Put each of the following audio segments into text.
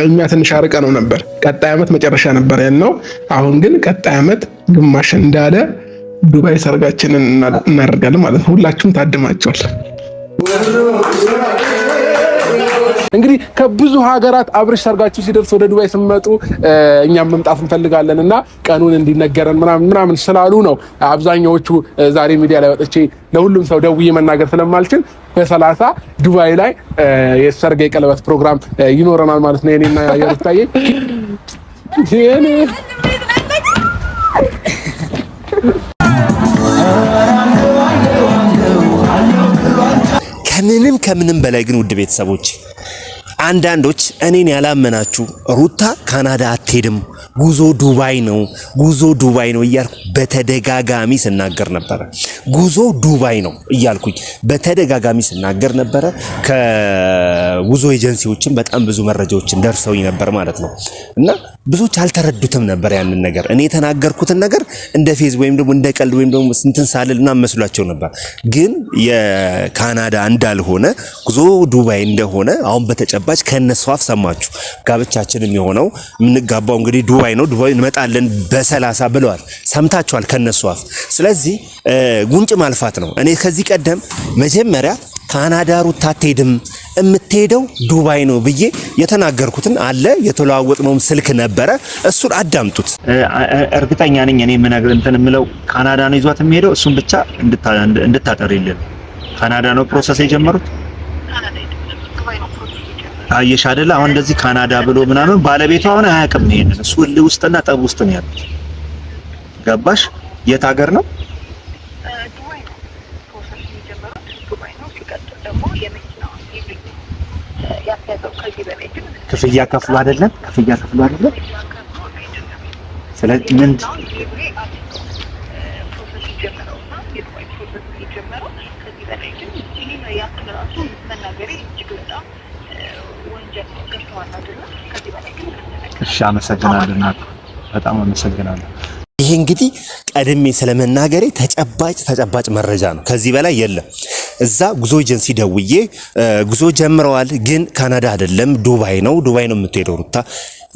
እኛ ትንሽ አርቀ ነው ነበር። ቀጣይ ዓመት መጨረሻ ነበር ያልነው። አሁን ግን ቀጣይ ዓመት ግማሽ እንዳለ ዱባይ ሰርጋችንን እናደርጋለን ማለት ነው። ሁላችሁም ታድማችኋል። እንግዲህ ከብዙ ሀገራት አብርሽ ሰርጋችሁ ሲደርስ ወደ ዱባይ ስመጡ እኛም መምጣት እንፈልጋለንና ቀኑን እንዲነገረን ምናምን ስላሉ ነው አብዛኛዎቹ ዛሬ ሚዲያ ላይ ወጥቼ ለሁሉም ሰው ደውዬ መናገር ስለማልችል በ30 ዱባይ ላይ የሰርግ የቀለበት ፕሮግራም ይኖረናል ማለት ነው። የኔና የሩታዬ ከምንም በላይ ግን ውድ ቤተሰቦች አንዳንዶች እኔን ያላመናችሁ ሩታ ካናዳ አትሄድም ጉዞ ዱባይ ነው እያልኩ በተደጋጋሚ ስናገር ነበር። ጉዞ ዱባይ ነው እያልኩኝ በተደጋጋሚ ስናገር ነበር። ከጉዞ ኤጀንሲዎችን በጣም ብዙ መረጃዎችን ደርሰውኝ ነበር ማለት ነው። እና ብዙዎች አልተረዱትም ነበር ያንን ነገር። እኔ የተናገርኩትን ነገር እንደ ፌዝ ወይም ደግሞ እንደ ቀልድ ወይም ደግሞ እንትን ሳልልና መስሏቸው ነበር። ግን የካናዳ እንዳልሆነ ጉዞ ዱባይ እንደሆነ አሁን በተጨባጭ ከነሱ አፍ ሰማችሁ። ጋብቻችን የሚሆነው የምንጋባው እንግዲህ ዱባይ ነው። ዱባይ እንመጣለን በ30 ብለዋል። ሰምታችኋል ከነሱ አፍ። ስለዚህ ጉንጭ ማልፋት ነው። እኔ ከዚህ ቀደም መጀመሪያ ካናዳ ሩታ አትሄድም እምትሄደው ዱባይ ነው ብዬ የተናገርኩትን አለ የተለዋወጥነውም ስልክ ነበረ። እሱን አዳምጡት። እርግጠኛ ነኝ እኔ የምለው ካናዳ ነው ይዟት የሚሄደው። እሱን ብቻ እንድታጠሪልን። ካናዳ ነው ፕሮሰስ የጀመሩት። አየሽ አይደለ? አሁን እንደዚህ ካናዳ ብሎ ምናምን ባለቤቷ አሁን አያውቅም። ይሄንን እሱ ውስጥና ጠብ ውስጥ ነው ያለው። ገባሽ? የት ሀገር ነው? ዱባይ ነው ፕሮሰስ የጀመሩት። ዱባይ ነው። ሲቀጥል ደግሞ የመኪናው ያስያዘው ከዚህ በፊት ክፍያ ከፍሎ አይደለም። ስለዚህ ምን ፕሮሰስ የጀመረውና የዱባይ ፕሮሰስ የጀመረው ከዚህ በላይ ግን ይሄን ያክላቱ መናገሬ እጅግ በጣም ወንጀል ነው። ገብተዋል አይደል? ከዚህ በላይ ግን እሺ፣ አመሰግናለሁ። በጣም አመሰግናለሁ። ይሄ እንግዲህ ቀድሜ ስለመናገሬ ተጨባጭ መረጃ ነው። ከዚህ በላይ የለም። እዛ ጉዞ ኤጀንሲ ደውዬ ጉዞ ጀምረዋል፣ ግን ካናዳ አይደለም ዱባይ ነው የምትሄደው ሩታ።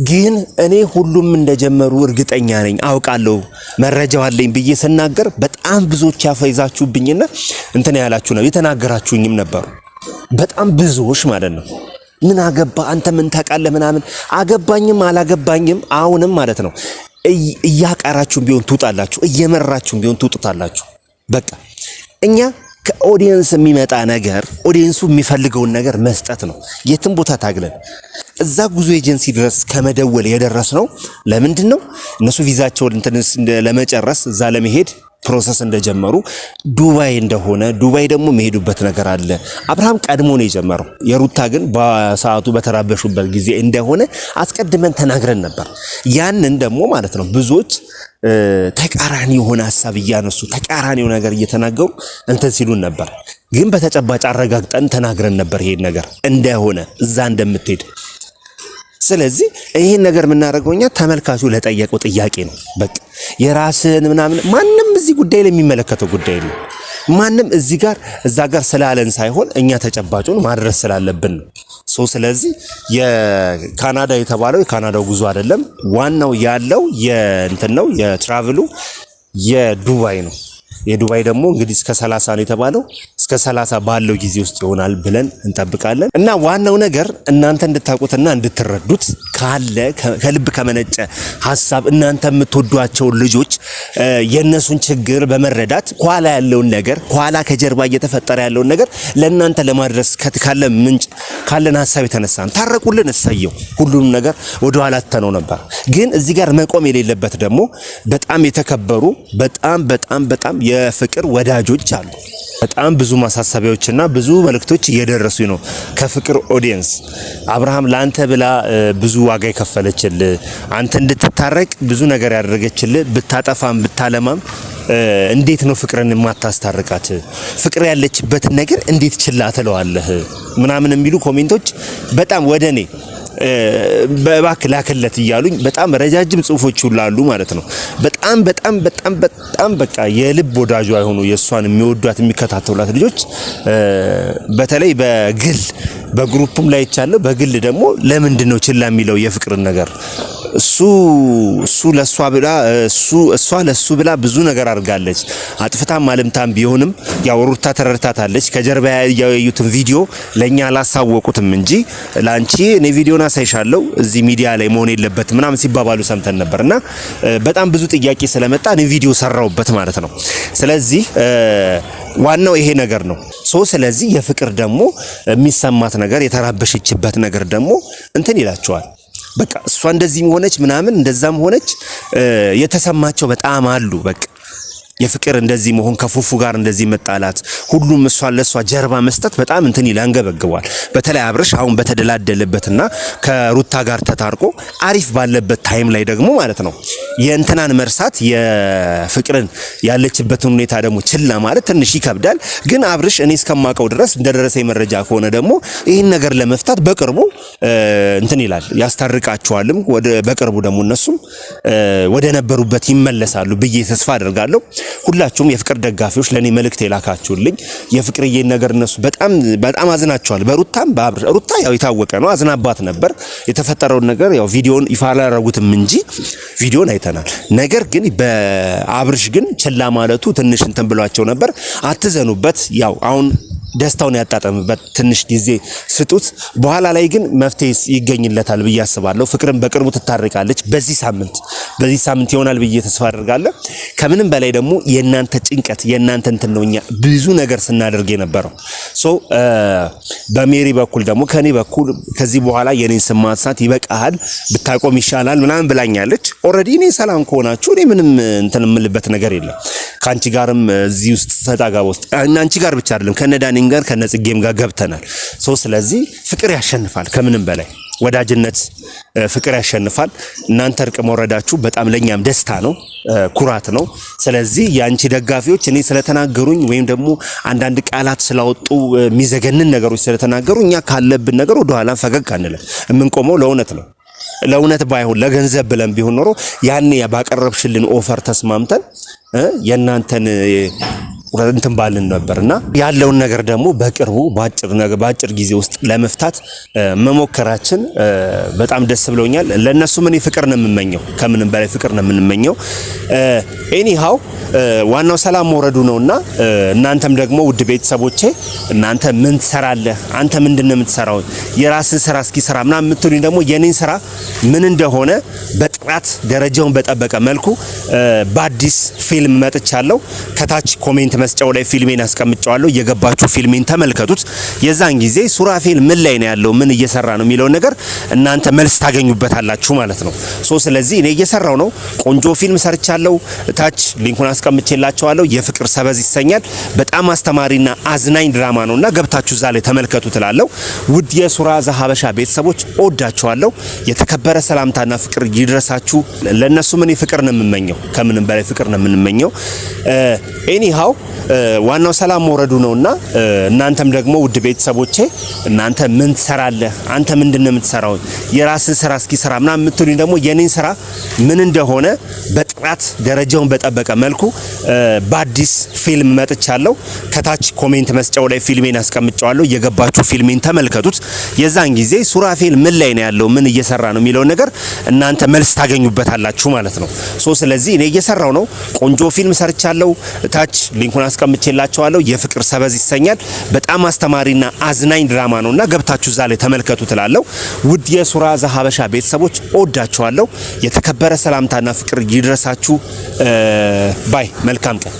ግን እኔ ሁሉም እንደጀመሩ እርግጠኛ ነኝ፣ አውቃለሁ፣ መረጃው አለኝ ብዬ ስናገር በጣም ብዙዎች ያፈይዛችሁብኝና እንትን ያላችሁ ነው የተናገራችሁኝም ነበሩ። በጣም ብዙዎች ማለት ነው። ምን አገባ አንተ ምን ታውቃለህ ምናምን። አገባኝም አላገባኝም አሁንም ማለት ነው እያቃራችሁም ቢሆን ትውጣላችሁ፣ እየመራችሁም ቢሆን ትውጡታላችሁ። በቃ እኛ ከኦዲየንስ የሚመጣ ነገር ኦዲየንሱ የሚፈልገውን ነገር መስጠት ነው። የትም ቦታ ታግለን እዛ ጉዞ ኤጀንሲ ድረስ ከመደወል የደረስነው ለምንድን ነው? እነሱ ቪዛቸውን ለመጨረስ እዛ ለመሄድ ፕሮሰስ እንደጀመሩ ዱባይ እንደሆነ ዱባይ ደግሞ መሄዱበት ነገር አለ። አብርሃም ቀድሞ ነው የጀመረው። የሩታ ግን በሰዓቱ በተራበሹበት ጊዜ እንደሆነ አስቀድመን ተናግረን ነበር። ያንን ደግሞ ማለት ነው ብዙዎች ተቃራኒ የሆነ ሐሳብ እያነሱ ተቃራኒው ነገር እየተናገሩ እንትን ሲሉን ነበር። ግን በተጨባጭ አረጋግጠን ተናግረን ነበር ይሄን ነገር እንደሆነ እዛ እንደምትሄድ። ስለዚህ ይሄን ነገር የምናደርገውኛ ተመልካቹ ለጠየቀው ጥያቄ ነው። በቃ የራስን ምናምን ማንም እዚህ ጉዳይ ላይ የሚመለከተው ጉዳይ ነው። ማንም እዚህ ጋር እዛ ጋር ስላለን ሳይሆን እኛ ተጨባጩን ማድረስ ስላለብን ነው። ስለዚህ የካናዳ የተባለው የካናዳው ጉዞ አይደለም። ዋናው ያለው የእንትን ነው የትራቭሉ የዱባይ ነው። የዱባይ ደግሞ እንግዲህ እስከ 30 ነው የተባለው። እስከ 30 ባለው ጊዜ ውስጥ ይሆናል ብለን እንጠብቃለን። እና ዋናው ነገር እናንተ እንድታውቁትና እንድትረዱት ካለ ከልብ ከመነጨ ሐሳብ እናንተ የምትወዷቸው ልጆች የነሱን ችግር በመረዳት ኋላ ያለውን ነገር ኋላ ከጀርባ እየተፈጠረ ያለውን ነገር ለእናንተ ለማድረስ ካለ ምንጭ ካለን ሐሳብ የተነሳን ታረቁልን፣ እሰየው። ሁሉንም ነገር ወደ ኋላ ተነው ነበር። ግን እዚህ ጋር መቆም የሌለበት ደግሞ በጣም የተከበሩ በጣም የፍቅር ወዳጆች አሉ። በጣም ብዙ ማሳሰቢያዎችና ብዙ መልእክቶች እየደረሱኝ ነው ከፍቅር ኦዲየንስ። አብርሃም ላንተ ብላ ብዙ ዋጋ የከፈለችልህ አንተ እንድትታረቅ ብዙ ነገር ያደረገችልህ ብታጠፋም ብታለማም እንዴት ነው ፍቅርን የማታስታርቃት? ፍቅር ያለችበትን ነገር እንዴት ችላ ትለዋለህ? ምናምን የሚሉ ኮሜንቶች በጣም ወደኔ በባክ ላከለት እያሉኝ በጣም ረጃጅም ጽሁፎች ሁሉ አሉ ማለት ነው። በጣም በጣም በጣም በጣም በቃ የልብ ወዳጇ የሆኑ የሷን የሚወዷት የሚከታተሉላት ልጆች በተለይ በግል በግሩፕም ላይ ይቻለው በግል ደግሞ ለምንድን ነው ችላ የሚለው የፍቅርን ነገር እሱ ለሷ ብላ እሷ ለሱ ብላ ብዙ ነገር አድርጋለች። አጥፍታም አልምታም ቢሆንም ያው ሩታ ተረድታታለች። ከጀርባ ያዩትን ቪዲዮ ለኛ አላሳወቁትም እንጂ ላንቺ እኔ ቪዲዮና ሳይሻለው እዚህ ሚዲያ ላይ መሆን የለበትም ምናምን ሲባባሉ ሰምተን ነበርና በጣም ብዙ ጥያቄ ስለመጣ እኔ ቪዲዮ ሰራውበት ማለት ነው። ስለዚህ ዋናው ይሄ ነገር ነው። ስለዚህ የፍቅር ደግሞ የሚሰማት ነገር የተራበሸችበት ነገር ደግሞ እንትን ይላቸዋል። በቃ እሷ እንደዚህ ሆነች ምናምን እንደዛም ሆነች የተሰማቸው በጣም አሉ። በቃ የፍቅር እንደዚህ መሆን ከፉፉ ጋር እንደዚህ መጣላት ሁሉም እሷን ለሷ ጀርባ መስጠት በጣም እንትን ይላንገበግባል። በተለይ አብርሽ አሁን በተደላደለበትና ከሩታ ጋር ተታርቆ አሪፍ ባለበት ታይም ላይ ደግሞ ማለት ነው የእንትናን መርሳት የፍቅርን ያለችበትን ሁኔታ ደግሞ ችላ ማለት ትንሽ ይከብዳል። ግን አብርሽ እኔ እስከማውቀው ድረስ እንደደረሰኝ መረጃ ከሆነ ደግሞ ይህን ነገር ለመፍታት በቅርቡ እንትን ይላል ያስታርቃቸዋልም። በቅርቡ ደግሞ እነሱም ወደ ነበሩበት ይመለሳሉ ብዬ ተስፋ አደርጋለሁ። ሁላችሁም የፍቅር ደጋፊዎች ለኔ መልእክት የላካችሁልኝ የፍቅርዬን ነገር እነሱ በጣም አዝናቸዋል። በሩታም በአብርሽ ሩታ ያው የታወቀ ነው አዝናባት ነበር። የተፈጠረውን ነገር ያው ቪዲዮን ይፋ አላደረጉትም እንጂ ቪዲዮን አይተናል። ነገር ግን በአብርሽ ግን ችላ ማለቱ ትንሽ እንትን ብሏቸው ነበር። አትዘኑበት። ያው አሁን ደስታውን ያጣጣምበት ትንሽ ጊዜ ስጡት። በኋላ ላይ ግን መፍትሄ ይገኝለታል ብዬ አስባለሁ። ፍቅርን በቅርቡ ትታረቃለች። በዚህ ሳምንት ይሆናል ብዬ ተስፋ አደርጋለሁ። ከምንም በላይ ደግሞ የናንተ ጭንቀት የናንተ እንትን ነው እኛ ብዙ ነገር ስናደርግ የነበረው በሜሪ በኩል ደግሞ ከኔ በኩል ከዚህ በኋላ የኔን ስም ማንሳት ይበቃሃል ብታቆም ይሻላል ምናምን ብላኛለች። ኦሬዲ እኔ ሰላም ከሆናችሁ እኔ ምንም እንትን የምልበት ነገር የለም። ካንቺ ጋርም እዚህ ውስጥ ተጣጋባ ውስጥ አንቺ ጋር ብቻ አይደለም ከነዳኒም ጋር ከነጽጌም ጋር ገብተናል። ስለዚህ ፍቅር ያሸንፋል። ከምንም በላይ ወዳጅነት ፍቅር ያሸንፋል። እናንተ እርቅ መውረዳችሁ በጣም ለኛም ደስታ ነው፣ ኩራት ነው። ስለዚህ ያንቺ ደጋፊዎች እኔ ስለተናገሩኝ ወይም ደግሞ አንዳንድ ቃላት ስላወጡ የሚዘገንን ነገሮች ስለተናገሩ እኛ ካለብን ነገር ወደ ኋላ ፈገግ አንልም። የምንቆመው ለእውነት ነው። ለእውነት ባይሆን ለገንዘብ ብለን ቢሆን ኖሮ ያኔ ባቀረብሽልን ኦፈር ተስማምተን የናንተን እንትን ባልን ነበርና ያለውን ነገር ደግሞ በቅርቡ ባጭር ጊዜ ውስጥ ለመፍታት መሞከራችን በጣም ደስ ብሎኛል። ለነሱ ምን ፍቅር ነው የምመኘው፣ ከምንም በላይ ፍቅር ነው የምንመኘው። ኤኒሃው ዋናው ሰላም መውረዱ ነውና እናንተም ደግሞ ውድ ቤተሰቦቼ እናንተ ምን ትሰራለህ፣ አንተ ምንድነው የምትሰራው፣ የራስን ስራ እስኪ ስራ ምናምን የምትሉኝ ደግሞ የኔን ስራ ምን እንደሆነ በጥራት ደረጃውን በጠበቀ መልኩ በአዲስ ፊልም መጥቻለሁ። ከታች ኮሜንት መስጫው ላይ ፊልሜን አስቀምጫለሁ። እየገባችሁ ፊልሜን ተመልከቱት። የዛን ጊዜ ሱራፌል ምን ላይ ነው ያለው ምን እየሰራ ነው የሚለው ነገር እናንተ መልስ ታገኙበታላችሁ ማለት ነው። ስለዚህ እኔ እየሰራው ነው። ቆንጆ ፊልም ሰርቻለሁ። ታች ሊንኩን አስቀምጬላችኋለሁ። የፍቅር ሰበዝ ይሰኛል። በጣም አስተማሪና አዝናኝ ድራማ ነውና ገብታችሁ እዛ ላይ ተመልከቱት እላለሁ። ውድ የሱራ ዘሀበሻ ቤተሰቦች እወዳችኋለሁ። የተከበረ ሰላምታና ፍቅር ይድረሳችሁ። ለነሱ ምን ፍቅር ነው የምመኘው፣ ከምንም በላይ ፍቅር ነው የምንመኘው። ኤኒሃው ዋናው ሰላም መውረዱ ነውና እናንተም ደግሞ ውድ ቤተሰቦቼ እናንተ ምን ትሰራለህ፣ አንተ ምንድነው የምትሰራው፣ የራስን ስራ እስኪ ስራ ምናምን የምትሉኝ ደግሞ የኔን ስራ ምን እንደሆነ በጥራት ደረጃውን በጠበቀ መልኩ በአዲስ ፊልም መጥቻለሁ። ከታች ኮሜንት መስጫው ላይ ፊልሜን አስቀምጫለሁ። እየገባችሁ ፊልሜን ተመልከቱት። የዛን ጊዜ ሱራፌል ምን ላይ ነው ያለው ምን እየሰራ ነው የሚለው ነገር እናንተ መልስ ታገኙበታላችሁ ማለት ነው። ስለዚህ እኔ እየሰራው ነው። ቆንጆ ፊልም ሰርቻለሁ። ታች ሊንኩን አስቀምጬላችኋለሁ። የፍቅር ሰበዝ ይሰኛል። በጣም አስተማሪና አዝናኝ ድራማ ነውና ገብታችሁ እዛ ላይ ተመልከቱት እላለሁ። ውድ የሱራ ዘሀበሻ ቤተሰቦች እወዳችኋለሁ። የተከበረ ሰላምታና ፍቅር ይድረሳችሁ። ባይ መልካም ቀን።